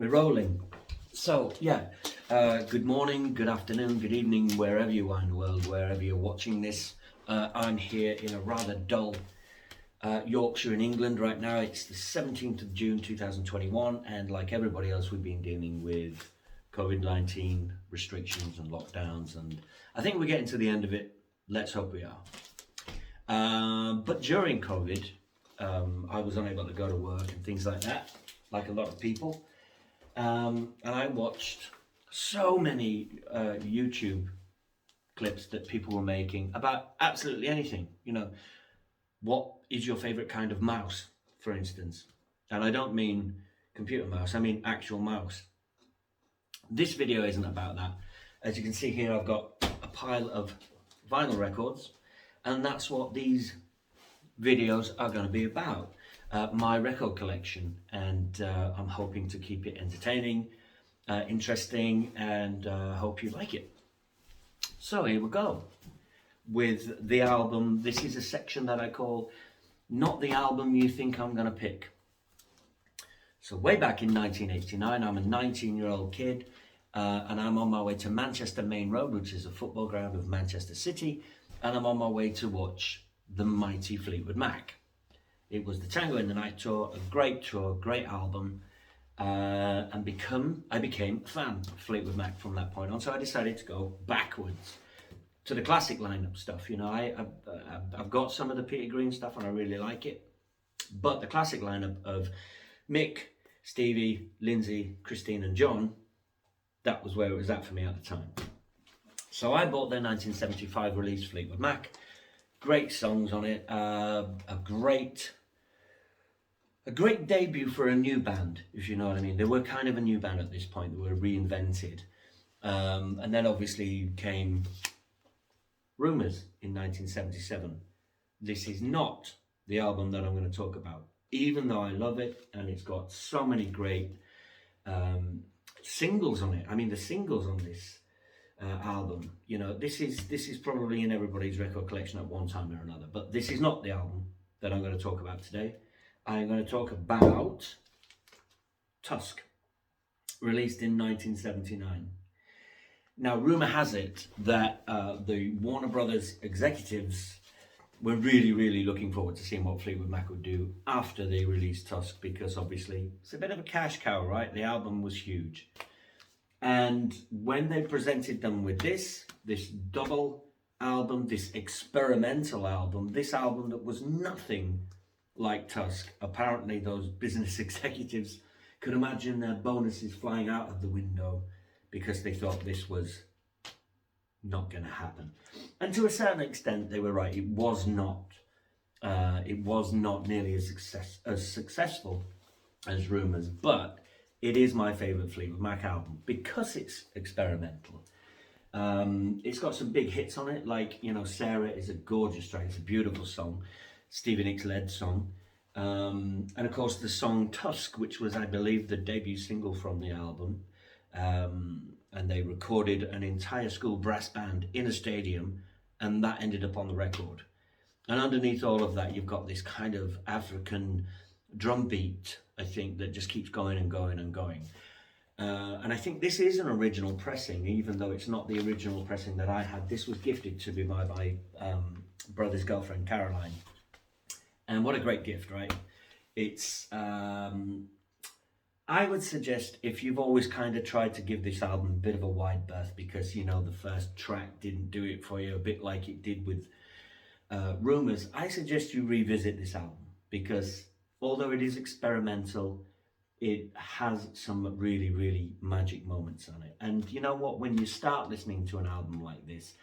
We're rolling. So, yeah, good morning, good afternoon, good evening, wherever you are in the world, wherever you're watching this. I'm here in a rather dull Yorkshire in England right now. It's the 17th of June 2021, and like everybody else, we've been dealing with COVID-19 restrictions and lockdowns, and I think we're getting to the end of it. Let's hope we are. But during COVID, I was unable to go to work and things like that, like a lot of people. And I watched so many YouTube clips that people were making about absolutely anything. You know, what is your favorite kind of mouse, for instance? And I don't mean computer mouse, I mean actual mouse. This video isn't about that. As you can see here, I've got a pile of vinyl records, and that's what these videos are going to be about. My record collection, and I'm hoping to keep it entertaining, interesting, and hope you like it. So here we go with the album. This is a section that I call Not the Album You Think I'm Gonna Pick. So way back in 1989, I'm a 19-year-old kid, and I'm on my way to Manchester Main Road, which is a football ground of Manchester City, and I'm on my way to watch the mighty Fleetwood Mac. It was the Tango in the Night tour, a great tour, great album, and I became a fan of Fleetwood Mac from that point on. So I decided to go backwards to the classic lineup stuff. You know, I've got some of the Peter Green stuff and I really like it, but the classic lineup of Mick, Stevie, Lindsay, Christine, and John, that was where it was at for me at the time. So I bought their 1975 release Fleetwood Mac. Great songs on it, a great debut for a new band, if you know what I mean. They were kind of a new band at this point. They were reinvented. And then obviously came Rumours in 1977. This is not the album that I'm going to talk about, even though I love it, and it's got so many great singles on it. I mean, the singles on this album, you know, this is probably in everybody's record collection at one time or another, but this is not the album that I'm going to talk about today. I'm going to talk about Tusk, released in 1979. Now, rumour has it that the Warner Brothers executives were really looking forward to seeing what Fleetwood Mac would do after they released Tusk, because obviously it's a bit of a cash cow, right? The album was huge. And when they presented them with this double album, this experimental album, this album that was nothing like Tusk, apparently those business executives could imagine their bonuses flying out of the window because they thought this was not going to happen. And to a certain extent, they were right. It was not nearly as successful as Rumours, but it is my favourite Fleetwood Mac album because it's experimental. It's got some big hits on it, like, you know, Sarah is a gorgeous track. It's a beautiful song, Stevie Nicks led song. And of course the song Tusk, which was, I believe, the debut single from the album. And they recorded an entire school brass band in a stadium, and that ended up on the record. And underneath all of that, you've got this kind of African drum beat, I think, that just keeps going and going and going. And I think this is an original pressing, even though it's not the original pressing that I had. This was gifted to me by my brother's girlfriend, Caroline. And what a great gift, right? It's, I would suggest, if you've always kind of tried to give this album a bit of a wide berth because, you know, the first track didn't do it for you, a bit like it did with Rumours, I suggest you revisit this album, because although it is experimental, it has some really magic moments on it. And you know what, when you start listening to an album like this,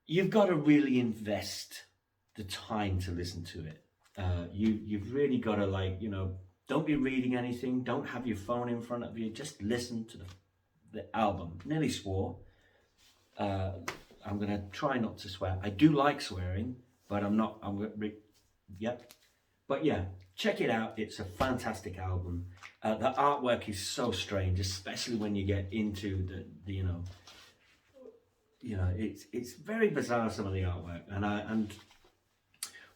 you've got to really invest the time to listen to it. You've really got to, like, you know, don't be reading anything, don't have your phone in front of you, just listen to the album. Nearly swore. I'm going to try not to swear. I do like swearing, but But yeah, check it out. It's a fantastic album. The artwork is so strange, especially when you get into the you know, it's very bizarre, some of the artwork. And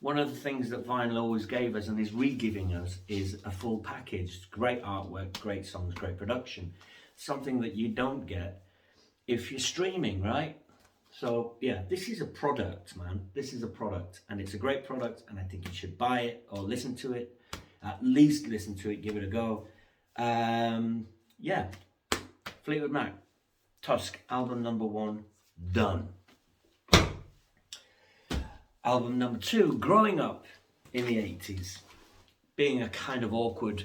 One of the things that vinyl always gave us and is re-giving us is a full package. Great artwork, great songs, great production. Something that you don't get if you're streaming, right? So yeah, this is a product, man. This is a product, and it's a great product, and I think you should buy it or listen to it. At least listen to it, give it a go. Yeah, Fleetwood Mac, Tusk, album number 1, done. Album number 2, growing up in the 80s, being a kind of awkward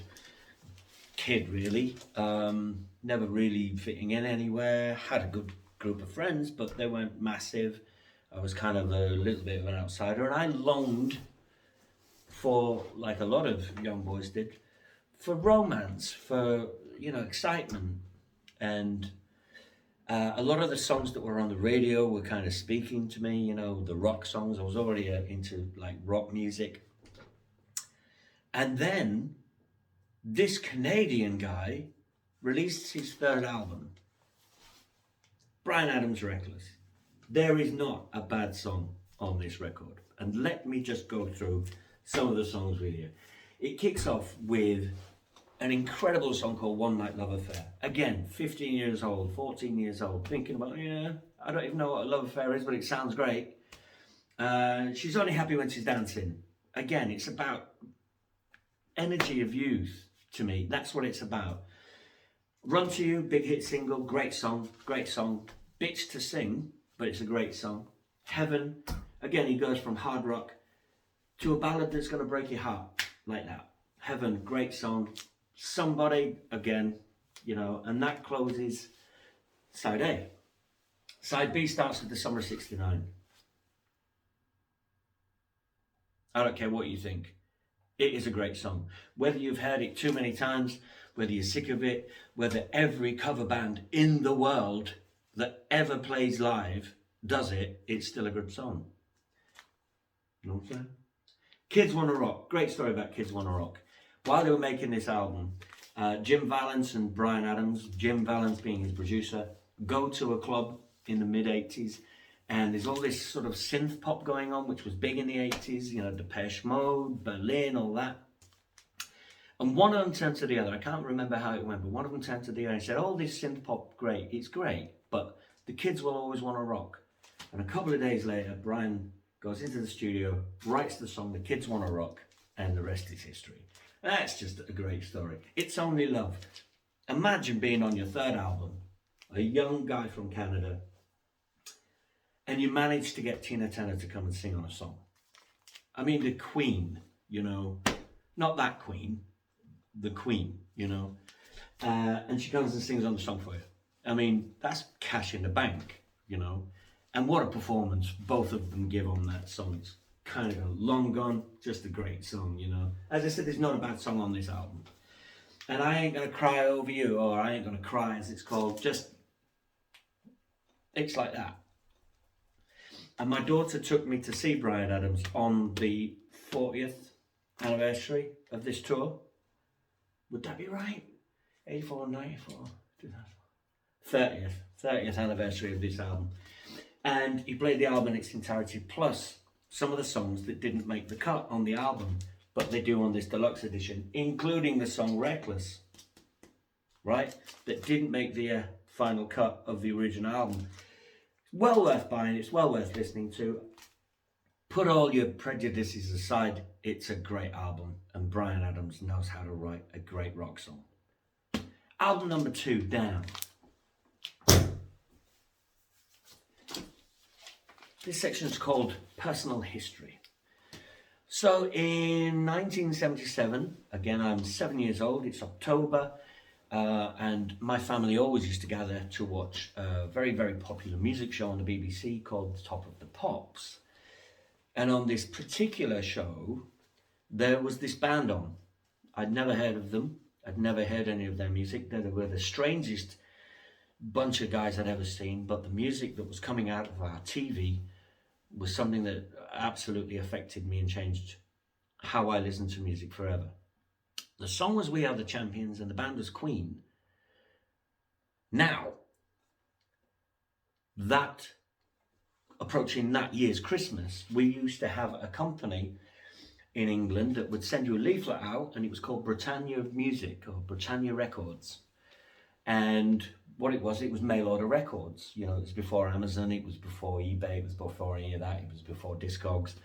kid really, never really fitting in anywhere, had a good group of friends, but they weren't massive. I was kind of a little bit of an outsider, and I longed for, like a lot of young boys did, for romance, for, you know, excitement. And a lot of the songs that were on the radio were kind of speaking to me, you know, the rock songs. I was already into like rock music. And then this Canadian guy released his 3rd album, Bryan Adams' Reckless. There is not a bad song on this record. And let me just go through some of the songs with you. It kicks off with an incredible song called One Night Love Affair. Again, 15 years old, 14 years old, thinking about, yeah, I don't even know what a love affair is, but it sounds great. She's only happy when she's dancing. Again, it's about energy of youth to me. That's what it's about. Run to You, big hit single, great song, great song. Bitch to Sing, but it's a great song. Heaven, again, he goes from hard rock to a ballad that's going to break your heart, like that. Heaven, great song. Somebody, again, you know, and that closes side A. Side B starts with The Summer of '69. I don't care what you think. It is a great song. Whether you've heard it too many times, whether you're sick of it, whether every cover band in the world that ever plays live does it, it's still a good song. You know what I'm saying? Kids Wanna Rock. Great story about Kids Wanna Rock. While they were making this album, Jim Vallance and Bryan Adams, Jim Vallance being his producer, go to a club in the mid-80s, and there's all this sort of synth pop going on, which was big in the 80s, you know, Depeche Mode, Berlin, all that. And one of them turned to the other. I can't remember how it went, but one of them turned to the other and said, oh, this synth pop, great, it's great, but the kids will always want to rock. And a couple of days later, Bryan goes into the studio, writes the song, The Kids Wanna Rock, and the rest is history. That's just a great story. It's Only Love. Imagine being on your 3rd album, a young guy from Canada, and you manage to get Tina Turner to come and sing on a song. I mean, the Queen, you know, not that Queen, the Queen, you know, and she comes and sings on the song for you. I mean, that's cash in the bank, you know, and what a performance both of them give on that song. It's kind of long gone, just a great song, you know. As I said, there's not a bad song on this album. And I Ain't Gonna Cry Over You, or I Ain't Gonna Cry as it's called, just, it's like that. And my daughter took me to see Bryan Adams on the 40th anniversary of this tour. Would that be right? 84, 94, 2000. 30th anniversary of this album. And he played the album in its entirety, plus some of the songs that didn't make the cut on the album, but they do on this deluxe edition, including the song Reckless, right? That didn't make the final cut of the original album. Well worth buying, it's well worth listening to. Put all your prejudices aside, it's a great album, and Bryan Adams knows how to write a great rock song. Album number 2, Down. This section is called Personal History. So in 1977, again, I'm 7 years old, it's October, and my family always used to gather to watch a very, very popular music show on the BBC called Top of the Pops. And on this particular show, there was this band on. I'd never heard of them. I'd never heard any of their music. They were the strangest bunch of guys I'd ever seen, but the music that was coming out of our TV was something that absolutely affected me and changed how I listen to music forever. The song was We Are the Champions and the band was Queen. Now, that approaching that year's Christmas, we used to have a company in England that would send you a leaflet out, and it was called Britannia Music or Britannia Records. And what it was mail order records. You know, it was before Amazon, it was before eBay, it was before any of that, it was before Discogs.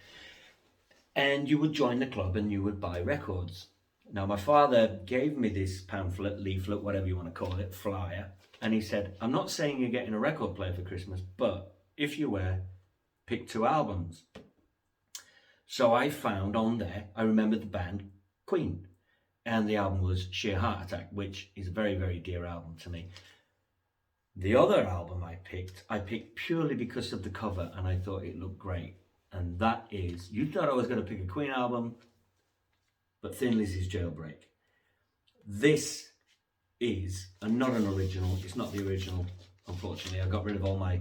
And you would join the club and you would buy records. Now, my father gave me this pamphlet, leaflet, whatever you want to call it, flyer, and he said, I'm not saying you're getting a record player for Christmas, but if you were, pick 2 albums. So I found on there, I remembered the band Queen, and the album was Sheer Heart Attack, which is a very, very dear album to me. The other album I picked purely because of the cover, and I thought it looked great. And that is, you thought I was going to pick a Queen album, but Thin Lizzy's Jailbreak. This is not an original. It's not the original, unfortunately. I got rid of all my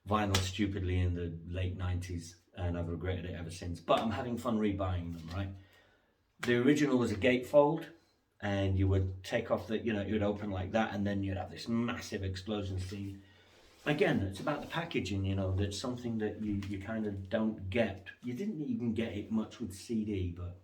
vinyl stupidly in the late 90s, and I've regretted it ever since. But I'm having fun rebuying them, right? The original was a gatefold, and you would take off the, you know, it would open like that, and then you'd have this massive explosion scene. Again, it's about the packaging, you know, that's something that you kind of don't get. You didn't even get it much with CD, but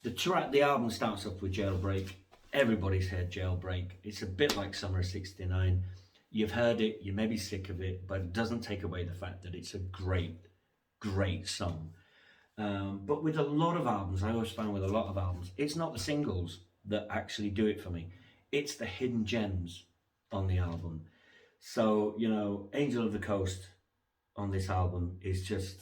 the album starts off with Jailbreak. Everybody's heard Jailbreak. It's a bit like Summer of '69. You've heard it, you may be sick of it, but it doesn't take away the fact that it's a great, great song. But with a lot of albums, I always found with a lot of albums, it's not the singles that actually do it for me. It's the hidden gems on the album. So, you know, Angel of the Coast on this album is just,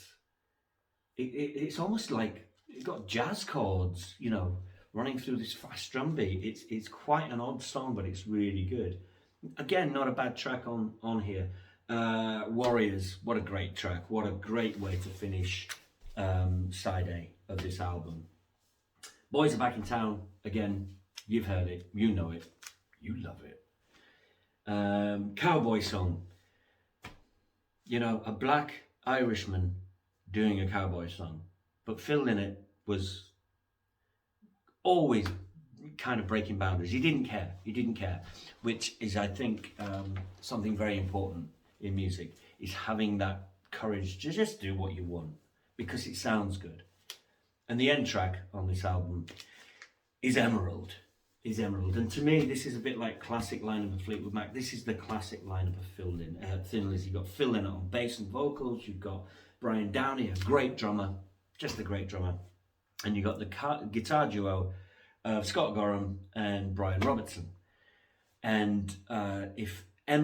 it's almost like it's got jazz chords, you know, running through this fast drum beat. It's quite an odd song, but it's really good. Again, not a bad track on here. Warriors, what a great track. What a great way to finish side A of this album. Boys Are Back in Town, again, you've heard it, you know it, you love it. Cowboy song. You know, a black Irishman doing a cowboy song, but Phil Lynott was always kind of breaking boundaries. He didn't care, which is, I think, something very important in music, is having that courage to just do what you want because it sounds good. And the end track on this album is Emerald. And to me, this is a bit like classic lineup of Fleetwood Mac. This is the classic lineup of Thin Lizzy. You've got Phil Lynott on bass and vocals. You've got Brian Downey, a great drummer, just a great drummer. And you've got the guitar duo of Scott Gorham and Brian Robertson. And if there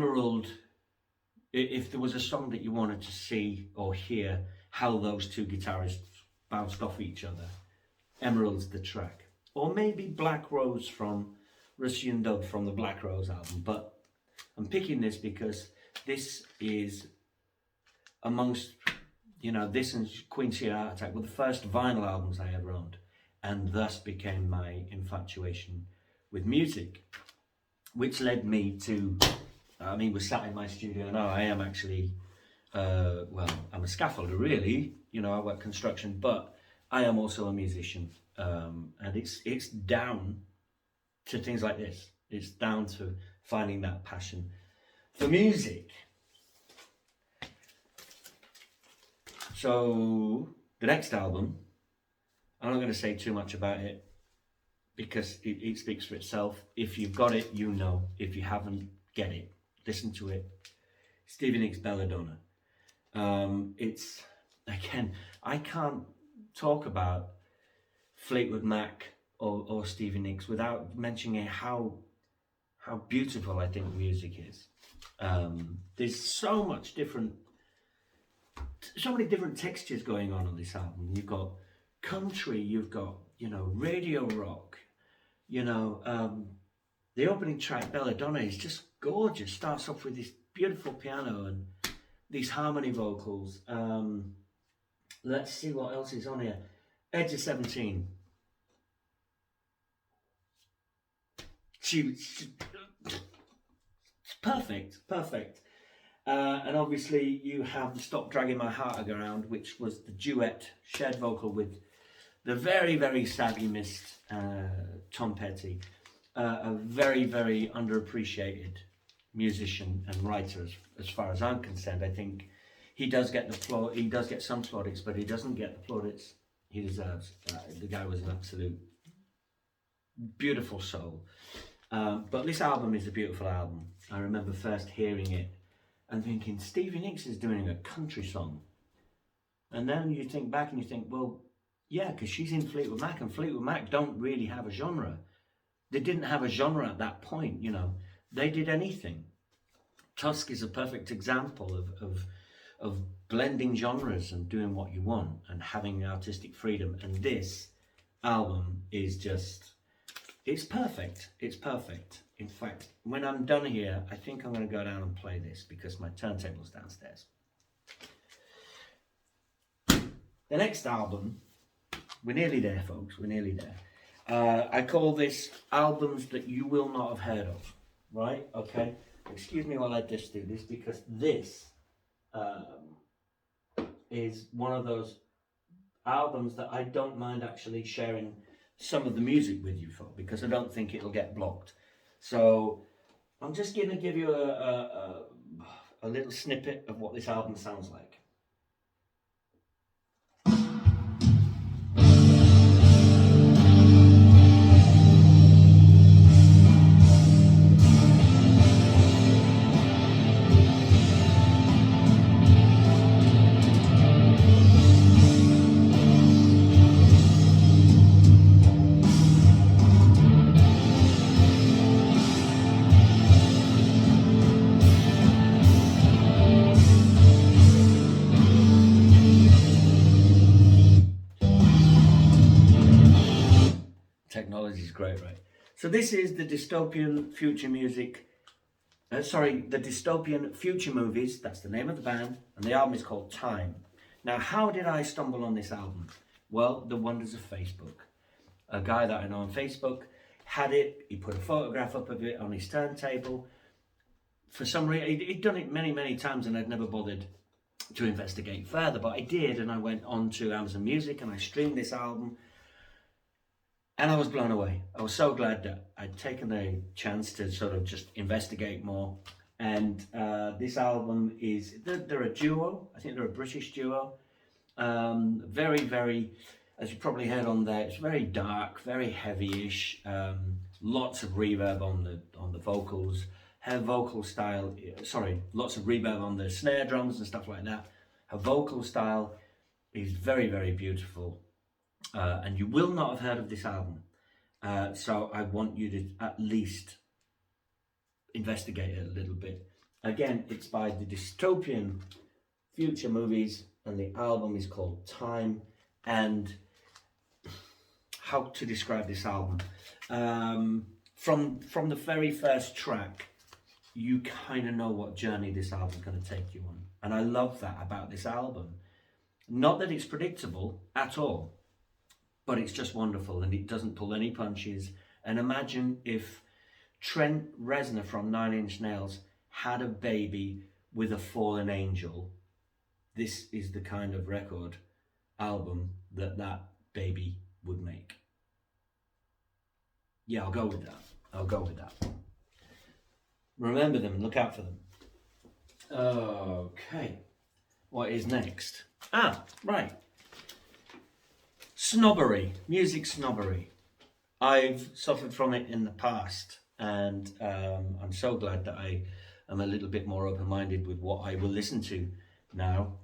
was a song that you wanted to see or hear how those two guitarists bounced off each other, Emerald's the track. Or maybe Black Rose from Rusty and Doug from the Black Rose album. But I'm picking this because this is amongst, you know, this and Queen's Sheer Heart Attack were the first vinyl albums I ever owned, and thus became my infatuation with music, which led me to, I mean, we're sat in my studio now. I am actually, well, I'm a scaffolder really, you know, I work construction, but I am also a musician. And it's down to things like this. It's down to finding that passion for music. So the next album, I'm not going to say too much about it because it speaks for itself. If you've got it, you know. If you haven't, get it. Listen to it. Stevie Nicks' Belladonna. It's, again, I can't talk about Fleetwood Mac or Stevie Nicks without mentioning how beautiful I think music is. There's so many different textures going on this album. You've got country, you've got, you know, radio rock, you know, the opening track Belladonna is just gorgeous. Starts off with this beautiful piano and these harmony vocals. Let's see what else is on here. Edge of 17. It's perfect. And obviously you have Stop Dragging My Heart Around, which was the duet shared vocal with the very, very sadly missed Tom Petty, a very, very underappreciated musician and writer as far as I'm concerned. I think he does get some plaudits, but he doesn't get the plaudits He deserves. The guy was an absolute beautiful soul. But this album is a beautiful album. I remember first hearing it and thinking, Stevie Nicks is doing a country song. And then you think back and you think, well, yeah, because she's in Fleetwood Mac, and Fleetwood Mac don't really have a genre. They didn't have a genre at that point, you know. They did anything. Tusk is a perfect example of blending genres and doing what you want and having artistic freedom. And this album is just, it's perfect. It's perfect. In fact, when I'm done here, I think I'm going to go down and play this because my turntable's downstairs. The next album, we're nearly there, folks. We're nearly there. I call this albums that you will not have heard of, right? Okay. Excuse me while I just do this, because this is one of those albums that I don't mind actually sharing some of the music with you for, because I don't think it'll get blocked. So I'm just going to give you a little snippet of what this album sounds like. Technology is great, right? So this is the dystopian future music. The dystopian future movies. That's the name of the band, and the album is called Time. Now, how did I stumble on this album? Well, the wonders of Facebook. A guy that I know on Facebook had it. He put a photograph up of it on his turntable. For some reason, he'd done it many, many times, and I'd never bothered to investigate further. But I did, and I went on to Amazon Music and I streamed this album. And I was blown away. I was so glad that I'd taken the chance to sort of just investigate more. And this album is, they're a duo. I think they're a British duo. Very, very, as you probably heard on there, it's very dark, very heavy-ish. Lots of reverb on the vocals. Her vocal style, lots of reverb on the snare drums and stuff like that. Her vocal style is very, very beautiful. And you will not have heard of this album. So I want you to at least investigate it a little bit. Again, it's by the Dystopian Future Movies, and the album is called Time. And how to describe this album? From the very first track, you kind of know what journey this album is going to take you on. And I love that about this album. Not that it's predictable at all, but it's just wonderful, and it doesn't pull any punches. And imagine if Trent Reznor from Nine Inch Nails had a baby with a fallen angel. This is the kind of record album that baby would make. Yeah, I'll go with that. Remember them, look out for them. Okay, what is next? Right. Snobbery, music snobbery. I've suffered from it in the past, and I'm so glad that I am a little bit more open-minded with what I will listen to now.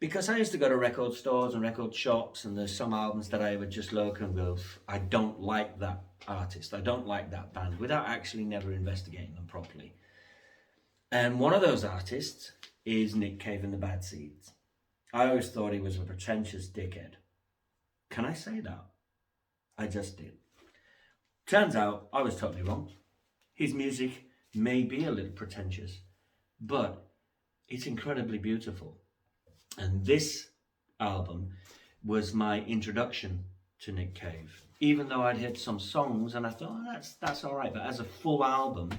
Because I used to go to record stores and record shops, and there's some albums that I would just look and go, I don't like that artist, I don't like that band, without actually never investigating them properly. And one of those artists is Nick Cave and the Bad Seeds. I always thought he was a pretentious dickhead. Can I say that? I just did. Turns out I was totally wrong. His music may be a little pretentious, but it's incredibly beautiful. And this album was my introduction to Nick Cave. Even though I'd heard some songs and I thought, that's all right. But as a full album,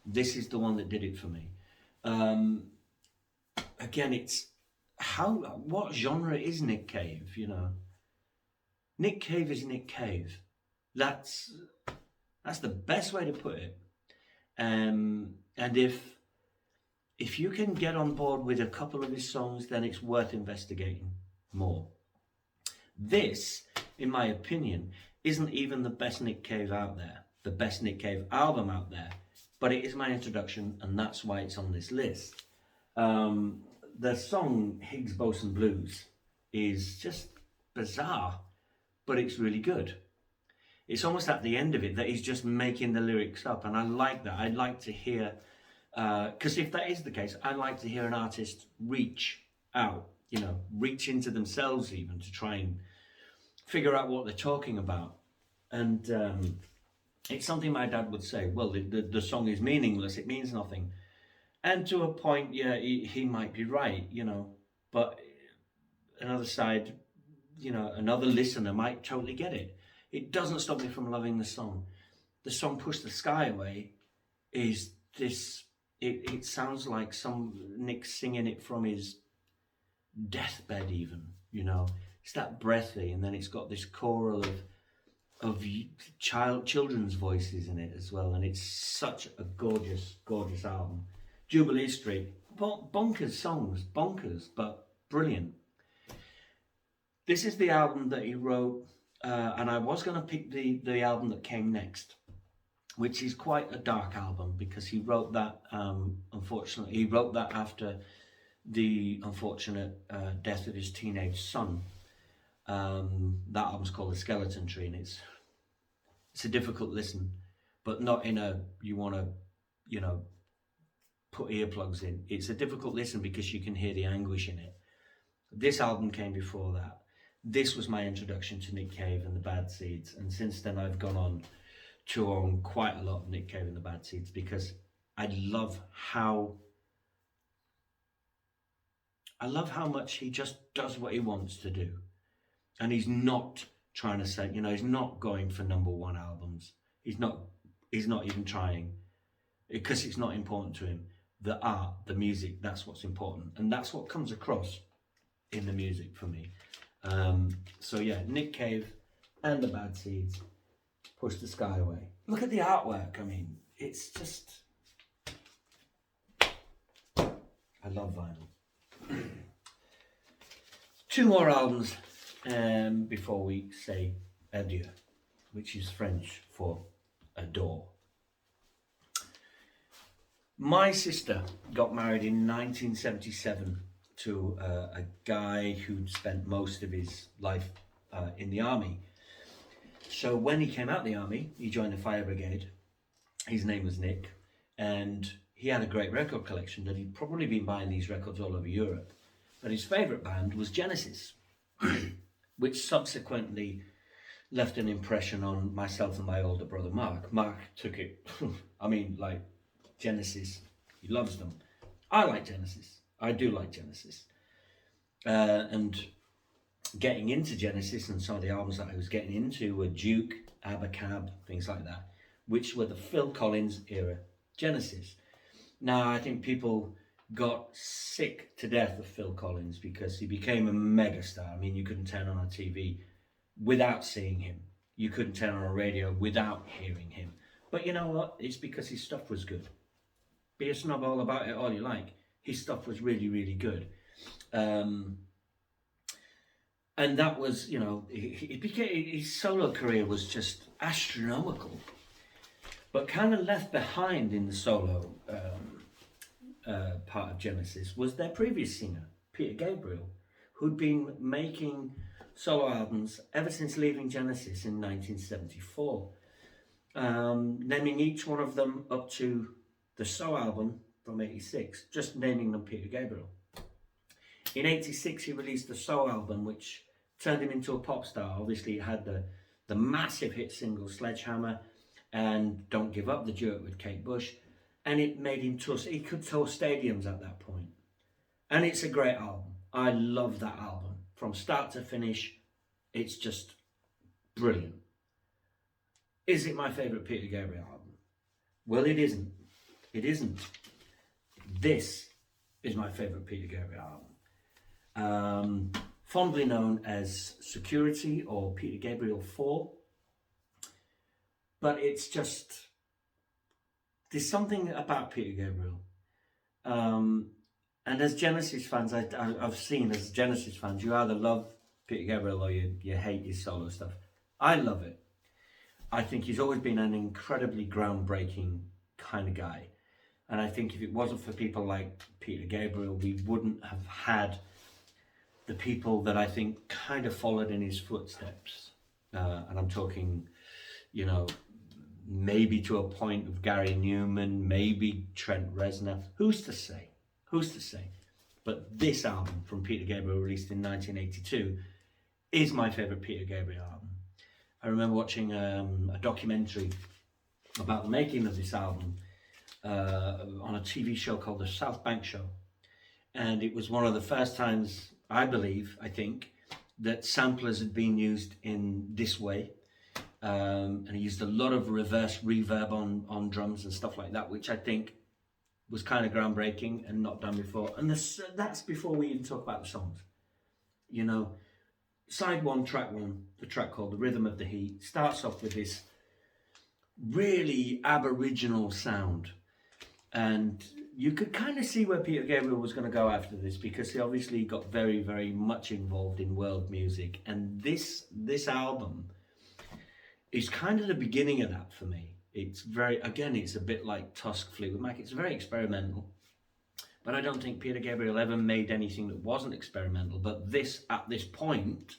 this is the one that did it for me. Again, it's what genre is Nick Cave, you know? Nick Cave is Nick Cave. That's the best way to put it. And if you can get on board with a couple of his songs, then it's worth investigating more. This, in my opinion, isn't even the best Nick Cave out there, the best Nick Cave album out there, but it is my introduction, and that's why it's on this list. The song Higgs Boson Blues is just bizarre, but it's really good. It's almost at the end of it that he's just making the lyrics up, and I like that. I'd like to hear, because if that is the case, I like to hear an artist reach out, reach into themselves even to try and figure out what they're talking about. And it's something my dad would say, well, the song is meaningless, it means nothing. And to a point, yeah, he might be right, but another side, another listener might totally get it. It doesn't stop me from loving the song. The song Push the Sky Away is this, it sounds like Nick singing it from his deathbed even, It's that breathy, and then it's got this choral of children's voices in it as well, and it's such a gorgeous, gorgeous album. Jubilee Street, bonkers songs, bonkers, but brilliant. This is the album that he wrote, and I was going to pick the album that came next, which is quite a dark album, because he wrote that, unfortunately, he wrote that after the unfortunate death of his teenage son. That album's called The Skeleton Tree, and it's a difficult listen, but not in a, you want to, put earplugs in. It's a difficult listen because you can hear the anguish in it. This album came before that. This was my introduction to Nick Cave and the Bad Seeds, and since then I've gone on to own quite a lot of Nick Cave and the Bad Seeds, because I love how much he just does what he wants to do, and he's not trying to say, he's not going for #1 albums. He's not even trying, because it's not important to him. The art, the music, that's what's important, and that's what comes across in the music for me. So yeah, Nick Cave and the Bad Seeds, Push the Sky Away. Look at the artwork. I mean, it's just, I love vinyl. 2 more albums before we say adieu, which is French for adore. My sister got married in 1977 to a guy who'd spent most of his life in the army. So when he came out of the army, he joined the fire brigade. His name was Nick, and he had a great record collection that he'd probably been buying these records all over Europe. But his favourite band was Genesis, which subsequently left an impression on myself and my older brother Mark. Mark took it, like Genesis, he loves them. I like Genesis. I do like Genesis. And getting into Genesis, and some of the albums that I was getting into were Duke, Abacab, things like that, which were the Phil Collins era Genesis. Now, I think people got sick to death of Phil Collins because he became a megastar. I mean, you couldn't turn on a TV without seeing him. You couldn't turn on a radio without hearing him. But you know what? It's because his stuff was good. Be a snob all about it all you like. His stuff was really, really good. And that was, his solo career was just astronomical. But kind of left behind in the solo part of Genesis was their previous singer, Peter Gabriel, who'd been making solo albums ever since leaving Genesis in 1974. Naming each one of them up to the So album from 86, just naming them Peter Gabriel. In 86 he released the So album, which turned him into a pop star. Obviously it had the massive hit singles Sledgehammer and Don't Give Up, the duet with Kate Bush, and it made him tour. He could tour stadiums at that point. And it's a great album. I love that album. From start to finish, it's just brilliant. Is it my favourite Peter Gabriel album? Well, it isn't. It isn't. This is my favourite Peter Gabriel album. Fondly known as Security or Peter Gabriel 4. But it's just, there's something about Peter Gabriel. And as Genesis fans, I've seen as Genesis fans, you either love Peter Gabriel or you hate his solo stuff. I love it. I think he's always been an incredibly groundbreaking kind of guy. And I think if it wasn't for people like Peter Gabriel, we wouldn't have had the people that I think kind of followed in his footsteps. And I'm talking, you know, maybe to a point of Gary Newman, maybe Trent Reznor. Who's to say? Who's to say? But this album from Peter Gabriel, released in 1982, is my favourite Peter Gabriel album. I remember watching a documentary about the making of this album on a TV show called The South Bank Show. And it was one of the first times, I think, that samplers had been used in this way. And he used a lot of reverse reverb on drums and stuff like that, which I think was kind of groundbreaking and not done before. And that's before we even talk about the songs. You know, side one, track one, the track called The Rhythm of the Heat, starts off with this really aboriginal sound. And you could kind of see where Peter Gabriel was going to go after this, because he obviously got very, very much involved in world music. And this album is kind of the beginning of that for me. It's very, again, it's a bit like Tusk, Fleetwood Mac. It's very experimental. But I don't think Peter Gabriel ever made anything that wasn't experimental. But this, at this point,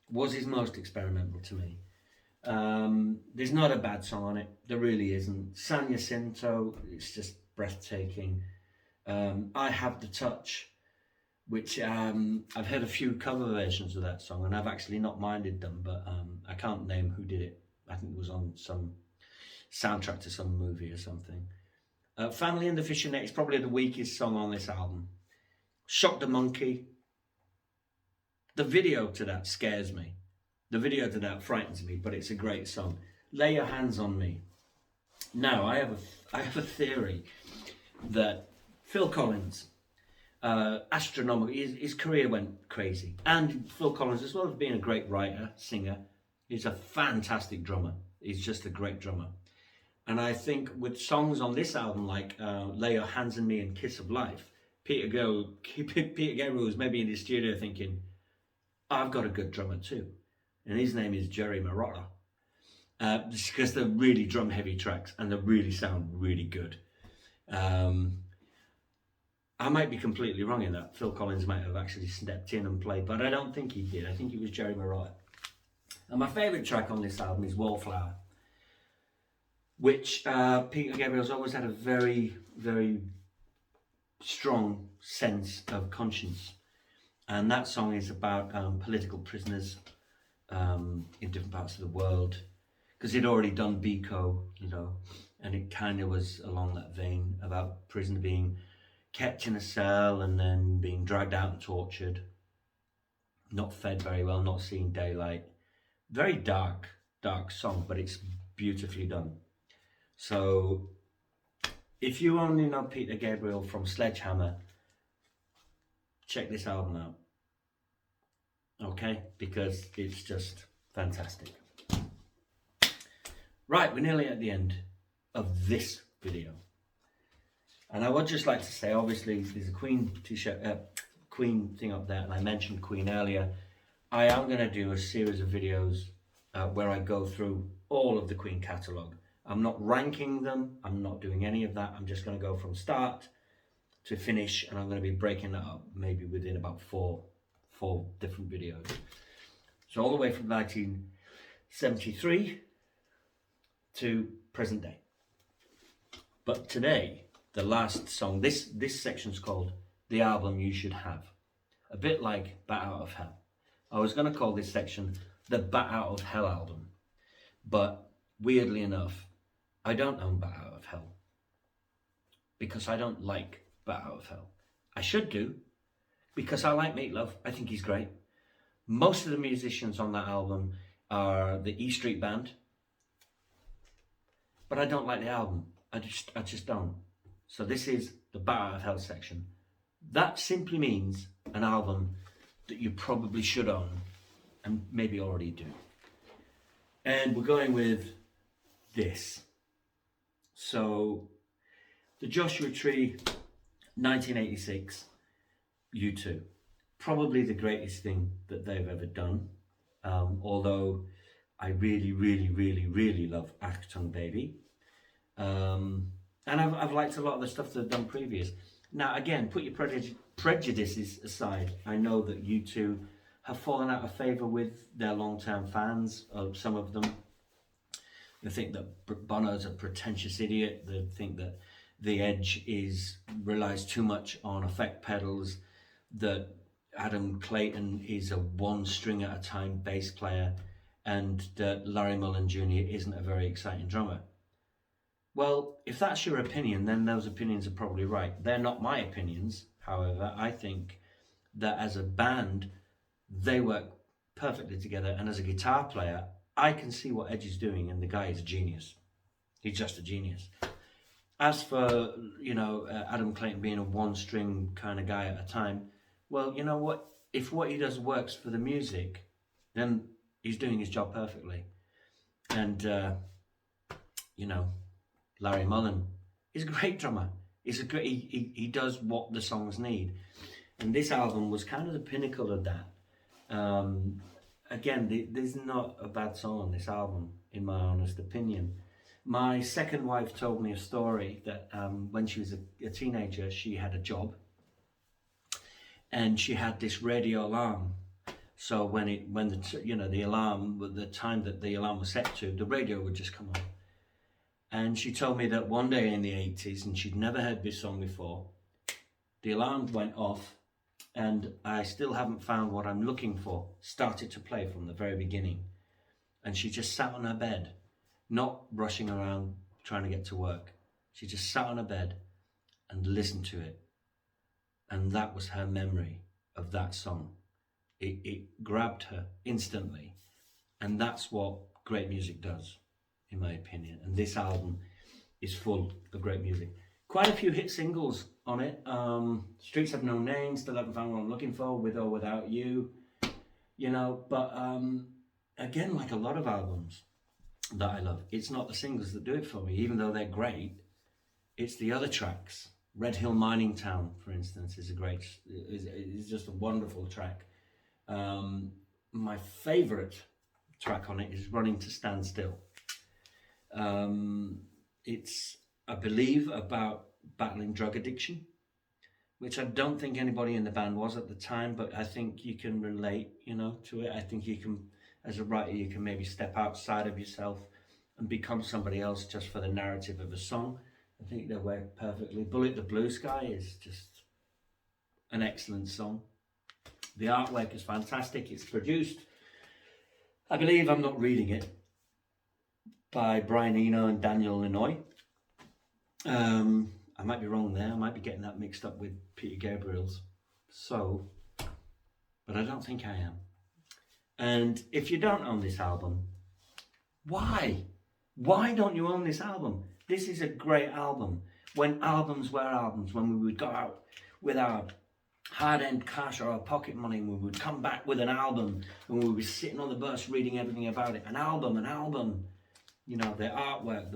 was his most experimental to me. There's not a bad song on it. There really isn't. San Jacinto, it's just breathtaking. I Have the Touch, which I've heard a few cover versions of that song, and I've actually not minded them, but I can't name who did it. I think it was on some soundtrack to some movie or something. Family and the Fisher Net is probably the weakest song on this album. Shock the Monkey. The video to that scares me. The video to that frightens me, but it's a great song. Lay Your Hands on Me. Now, I have a theory that Phil Collins, astronomical, his career went crazy. And Phil Collins, as well as being a great writer, singer, is a fantastic drummer. He's just a great drummer. And I think with songs on this album like Lay Your Hands on Me and Kiss of Life, Peter Gabriel was maybe in his studio thinking, I've got a good drummer too. And his name is Jerry Marotta. Because they're really drum heavy tracks and they really sound really good. I might be completely wrong in that. Phil Collins might have actually stepped in and played, but I don't think he did. I think it was Jerry Marotta. And my favourite track on this album is Wallflower, which Peter Gabriel's always had a very, very strong sense of conscience. And that song is about political prisoners in different parts of the world, because he'd already done Biko, you know, and it kind of was along that vein about prisoner being kept in a cell and then being dragged out and tortured, not fed very well, not seeing daylight. Very dark song, but it's beautifully done. So if you only know Peter Gabriel from Sledgehammer, check this album out. Okay, because it's just fantastic. Right, we're nearly at the end of this video. And I would just like to say, obviously, there's a Queen t-shirt, Queen thing up there, and I mentioned Queen earlier. I am going to do a series of videos where I go through all of the Queen catalogue. I'm not ranking them, I'm not doing any of that. I'm just going to go from start to finish, and I'm going to be breaking that up maybe within about four different videos. So all the way from 1973 to present day. But today, the last song, this section's called The Album You Should Have. A bit like Bat Out of Hell. I was going to call this section the Bat Out of Hell album, but weirdly enough, I don't own Bat Out of Hell because I don't like Bat Out of Hell. I should do, because I like Meatloaf. I think he's great. Most of the musicians on that album are the E Street Band, but I don't like the album. I just don't. So this is the Bat Out of Hell section. That simply means an album that you probably should own and maybe already do. And we're going with this. So the Joshua Tree 1986 U2. probably the greatest thing that they've ever done. Although I really, really, really, really love Achtung Baby. And I've liked a lot of the stuff they've done previous. Now, again, put your prejudices aside. I know that you two have fallen out of favour with their long-term fans, some of them. They think that Bono's a pretentious idiot. They think that The Edge relies too much on effect pedals, that Adam Clayton is a one-string at a time bass player, and that Larry Mullen Jr. isn't a very exciting drummer. Well, if that's your opinion, then those opinions are probably right. They're not my opinions, however. I think that as a band, they work perfectly together, and as a guitar player, I can see what Edge is doing, and the guy is a genius. He's just a genius. As for, Adam Clayton being a one-string kind of guy at a time, well, you know what? If what he does works for the music, then he's doing his job perfectly. And, Larry Mullen is a great drummer. He does what the songs need. And this album was kind of the pinnacle of that. Again, there's not a bad song on this album, in my honest opinion. My second wife told me a story that when she was a teenager, she had a job. And she had this radio alarm. So when the alarm, the time that the alarm was set to, the radio would just come on. And she told me that one day in the 80s, and she'd never heard this song before, the alarm went off, and I Still Haven't Found What I'm Looking For started to play from the very beginning. And she just sat on her bed, not rushing around trying to get to work. She just sat on her bed and listened to it. And that was her memory of that song. It grabbed her instantly. And that's what great music does, in my opinion. And this album is full of great music. Quite a few hit singles on it. Streets Have No Name, Still Haven't Found What I'm Looking For, With or Without You. But again, like a lot of albums that I love, it's not the singles that do it for me, even though they're great. It's the other tracks. Red Hill Mining Town, for instance, is just a wonderful track. My favourite track on it is Running to Stand Still. It's, I believe, about battling drug addiction, which I don't think anybody in the band was at the time, but I think you can relate, to it. I think you can, as a writer, you can maybe step outside of yourself and become somebody else just for the narrative of a song. I think they work perfectly. Bullet the Blue Sky is just an excellent song. The artwork is fantastic. It's produced, I believe, I'm not reading it, by Brian Eno and Daniel Lanois. I might be wrong there. I might be getting that mixed up with Peter Gabriel's. But I don't think I am. And if you don't own this album, why? Why don't you own this album? This is a great album. When albums were albums, when we would go out with our hard-earned cash or our pocket money, and we would come back with an album, and we would be sitting on the bus reading everything about it. An album. The artwork,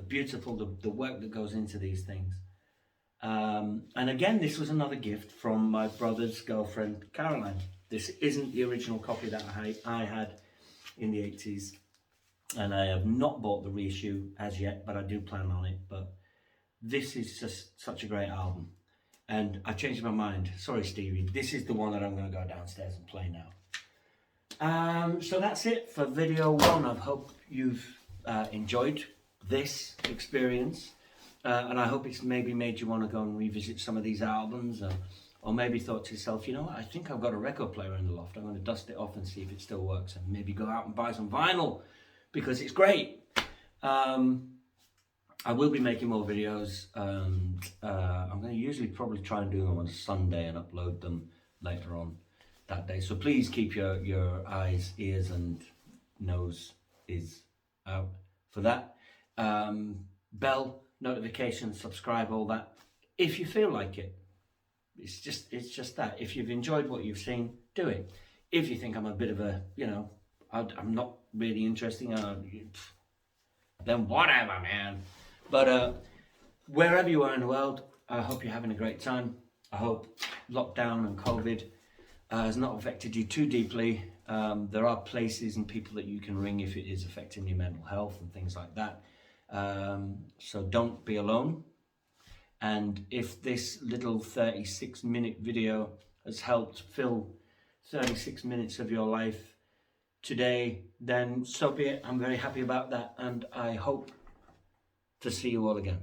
the work that goes into these things. And again, this was another gift from my brother's girlfriend, Caroline. This isn't the original copy that I had in the 80s. And I have not bought the reissue as yet, but I do plan on it. But this is just such a great album. And I changed my mind. Sorry, Stevie. This is the one that I'm going to go downstairs and play now. So that's it for video one. I hope you've enjoyed this experience. And I hope it's maybe made you want to go and revisit some of these albums. Or maybe thought to yourself, you know what, I think I've got a record player in the loft. I'm going to dust it off and see if it still works. And maybe go out and buy some vinyl, because it's great. I will be making more videos. I'm going to usually probably try and do them on a Sunday and upload them later on that day. So please keep your eyes, ears and nose out for that. Bell, notifications, subscribe, all that. If you feel like it. It's just that. If you've enjoyed what you've seen, do it. If you think I'm a bit of a, I'm not really interesting, then whatever, man. But wherever you are in the world, I hope you're having a great time. I hope lockdown and COVID has not affected you too deeply, there are places and people that you can ring if it is affecting your mental health and things like that. So don't be alone. And if this little 36-minute video has helped fill 36 minutes of your life today, then so be it. I'm very happy about that, and I hope to see you all again.